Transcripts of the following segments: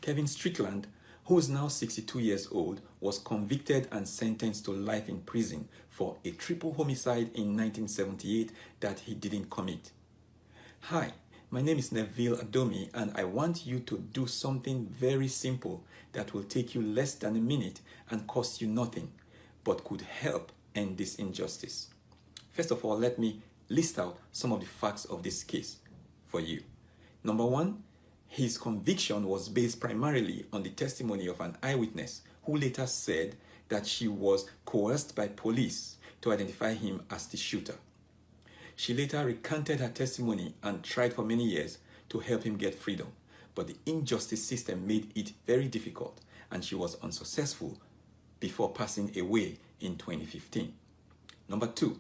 Kevin Strickland, who is now 62 years old, was convicted and sentenced to life in prison for a triple homicide in 1978 that he didn't commit. Hi, my name is Neville Adomi, and I want you to do something very simple that will take you less than a minute and cost you nothing, but could help end this injustice. First of all, let me list out some of the facts of this case for you. Number one, his conviction was based primarily on the testimony of an eyewitness who later said that she was coerced by police to identify him as the shooter. She later recanted her testimony and tried for many years to help him get freedom, but the injustice system made it very difficult, and she was unsuccessful before passing away in 2015. Number two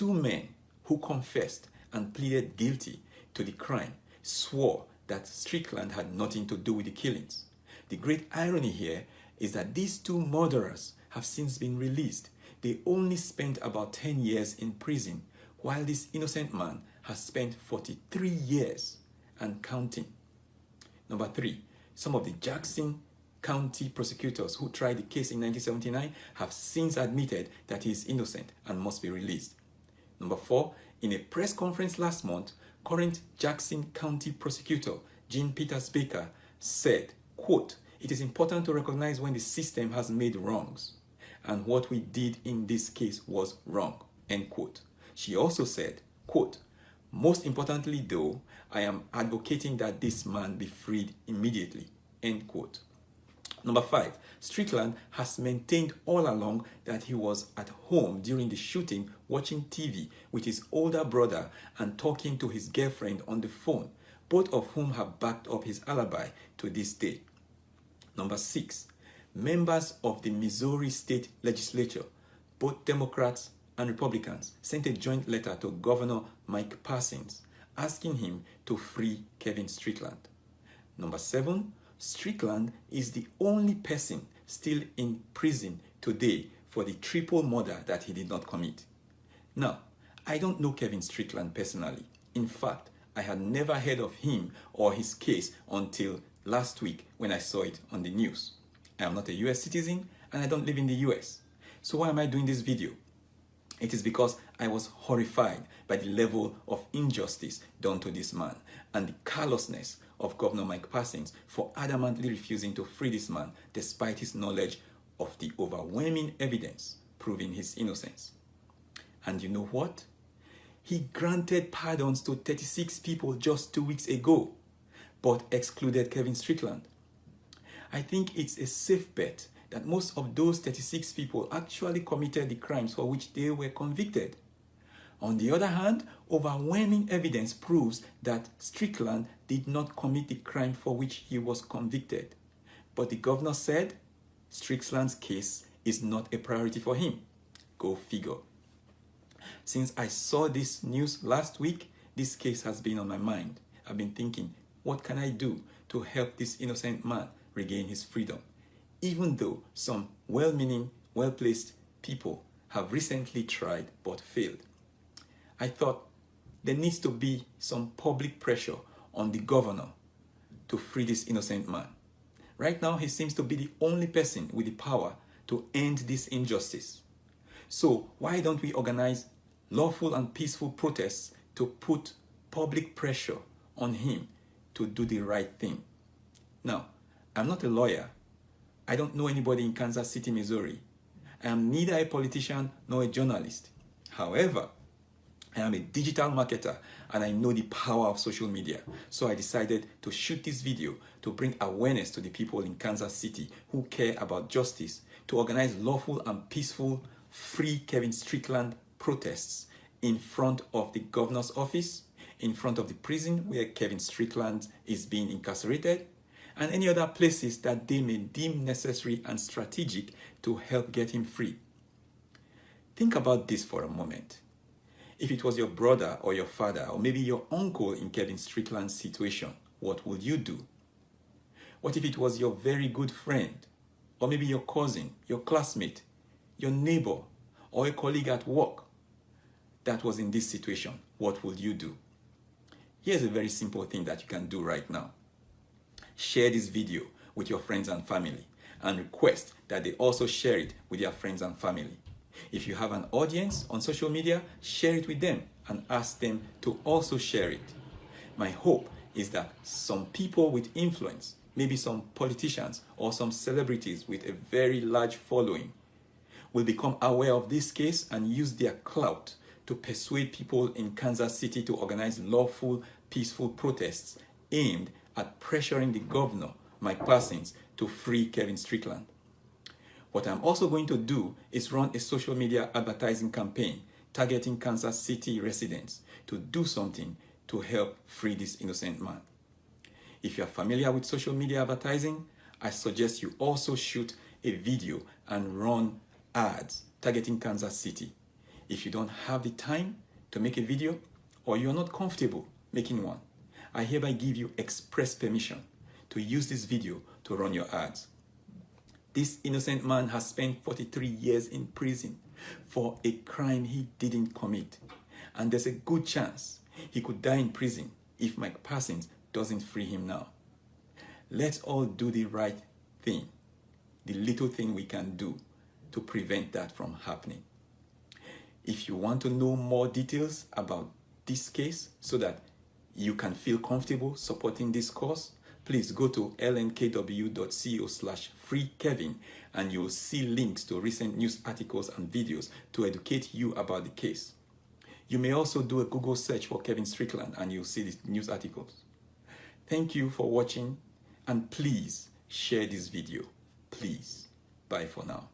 men who confessed and pleaded guilty to the crime swore that Strickland had nothing to do with the killings. The great irony here is that these two murderers have since been released. They only spent about 10 years in prison, while this innocent man has spent 43 years and counting. Number three, some of the Jackson County prosecutors who tried the case in 1979 have since admitted that he is innocent and must be released. Number four, in a press conference last month, current Jackson County prosecutor Jean Peters Baker said, quote, "It is important to recognize when the system has made wrongs, and what we did in this case was wrong," end quote. She also said, quote, "Most importantly though, I am advocating that this man be freed immediately," end quote. Number five, Strickland has maintained all along that he was at home during the shooting watching TV with his older brother and talking to his girlfriend on the phone, both of whom have backed up his alibi to this day. Number six, members of the Missouri State Legislature, both Democrats and Republicans, sent a joint letter to Governor Mike Parsons asking him to free Kevin Strickland. Number seven, Strickland is the only person still in prison today for the triple murder that he did not commit. Now, I don't know Kevin Strickland personally. In fact, I had never heard of him or his case until last week when I saw it on the news. I am not a US citizen and I don't live in the US. So why am I doing this video? It is because I was horrified by the level of injustice done to this man and the callousness of Governor Mike Parsons for adamantly refusing to free this man despite his knowledge of the overwhelming evidence proving his innocence. And you know what? He granted pardons to 36 people just 2 weeks ago, but excluded Kevin Strickland. I think it's a safe bet that most of those 36 people actually committed the crimes for which they were convicted. On the other hand, overwhelming evidence proves that Strickland did not commit the crime for which he was convicted. But the governor said Strickland's case is not a priority for him. Go figure. Since I saw this news last week, this case has been on my mind. I've been thinking, what can I do to help this innocent man regain his freedom? Even though some well-meaning, well-placed people have recently tried but failed. I thought there needs to be some public pressure on the governor to free this innocent man. Right now, he seems to be the only person with the power to end this injustice. So why don't we organize lawful and peaceful protests to put public pressure on him to do the right thing? Now, I'm not a lawyer. I don't know anybody in Kansas City, Missouri. I am neither a politician nor a journalist. However, I am a digital marketer and I know the power of social media. So I decided to shoot this video to bring awareness to the people in Kansas City who care about justice, to organize lawful and peaceful free Kevin Strickland protests in front of the governor's office, in front of the prison where Kevin Strickland is being incarcerated, and any other places that they may deem necessary and strategic to help get him free. Think about this for a moment. If it was your brother or your father or maybe your uncle in Kevin Strickland's situation, what would you do? What if it was your very good friend, or maybe your cousin, your classmate, your neighbor, or a colleague at work that was in this situation? What would you do? Here's a very simple thing that you can do right now. Share this video with your friends and family and request that they also share it with their friends and family. If you have an audience on social media, share it with them and ask them to also share it. My hope is that some people with influence, maybe some politicians or some celebrities with a very large following, will become aware of this case and use their clout to persuade people in Kansas City to organize lawful, peaceful protests aimed at pressuring the governor, Mike Parsons, to free Kevin Strickland. What I'm also going to do is run a social media advertising campaign targeting Kansas City residents to do something to help free this innocent man. If you're familiar with social media advertising, I suggest you also shoot a video and run ads targeting Kansas City. If you don't have the time to make a video or you're not comfortable making one, I hereby give you express permission to use this video to run your ads. This innocent man has spent 43 years in prison for a crime he didn't commit. And there's a good chance he could die in prison if Mike Parsons doesn't free him now. Let's all do the right thing, the little thing we can do to prevent that from happening. If you want to know more details about this case so that you can feel comfortable supporting this cause, please go to lnkw.co/freekevin and you'll see links to recent news articles and videos to educate you about the case. You may also do a Google search for Kevin Strickland and you'll see the news articles. Thank you for watching and please share this video. Please. Bye for now.